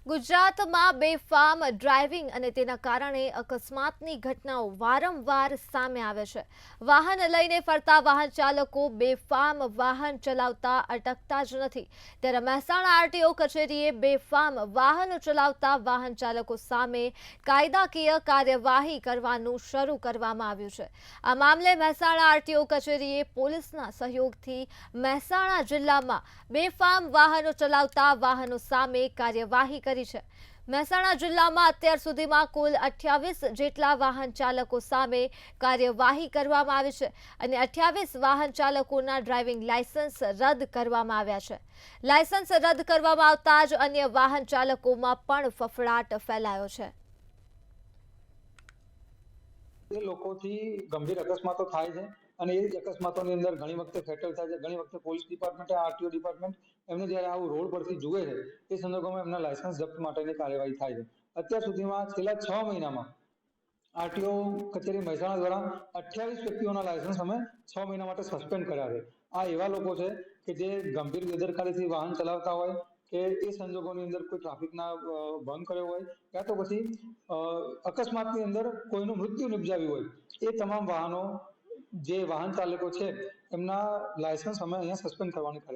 ગુજરાતમાં બેફામ ડ્રાઇવિંગ અને તેના કારણે અકસ્માતની ઘટનાઓ વારંવાર સામે આવે છે। વાહન લઈને ફરતા વાહન ચાલકો બેફામ વાહન ચલાવતા અટકતા જ નથી, ત્યારે મહેસાણા આરટીઓ કચેરીએ બેફામ વાહન ચલાવતા વાહન ચાલકો સામે કાયદાકીય કાર્યવાહી કરવાનું શરૂ કરવામાં આવ્યું છે। આ મામલે મહેસાણા આરટીઓ કચેરીએ પોલીસના સહયોગથી મહેસાણા જિલ્લામાં બેફામ વાહનો ચલાવતા વાહનો સામે કાર્યવાહી કરી છે। મહેસાણા જિલ્લામાં અત્યાર સુધીમાં કુલ 28 જેટલા વાહન ચાલકો સામે કાર્યવાહી કરવામાં આવી છે અને 28 વાહન ચાલકોના ડ્રાઇવિંગ લાયસન્સ રદ કરવામાં આવ્યા છે। લાયસન્સ રદ કરવામાં આવતા જ અન્ય વાહન ચાલકોમાં પણ ફફડાટ ફેલાયો છે। એ લોકોથી ગંભીર અકસ્માતો થાય છે અને એ અકસ્માતોની અંદર ઘણી વખતે ફેટલ થાય છે। ઘણી વખતે પોલીસ ડિપાર્ટમેન્ટ આરટીઓ ડિપાર્ટમેન્ટ એમને જ્યારે આવું રોડ પરથી જુએ છે એ સંદર્ભમાં એમના લાયસન્સ જપ્ત માટેની કાર્યવાહી થાય છે। અત્યાર સુધીમાં છેલ્લા 6 મહિનામાં આરટીઓ કચેરી મહેસાણા દ્વારા 28 વ્યક્તિઓના લાયસન્સ અમે 6 મહિના માટે સસ્પેન્ડ કર્યા છે। આ એવા લોકો છે કે જે ગંભીર બેદરકારીથી વાહન ચલાવતા હોય કે એ સંજોગોની અંદર કોઈ ટ્રાફિકના ભંગ કર્યો હોય યા તો પછી અકસ્માતની અંદર કોઈનું મૃત્યુ નિપજાવ્યું હોય, એ તમામ વાહનો જે વાહન ચાલકો છે એમના લાયસન્સ અમે અહીંયા સસ્પેન્ડ કરવાની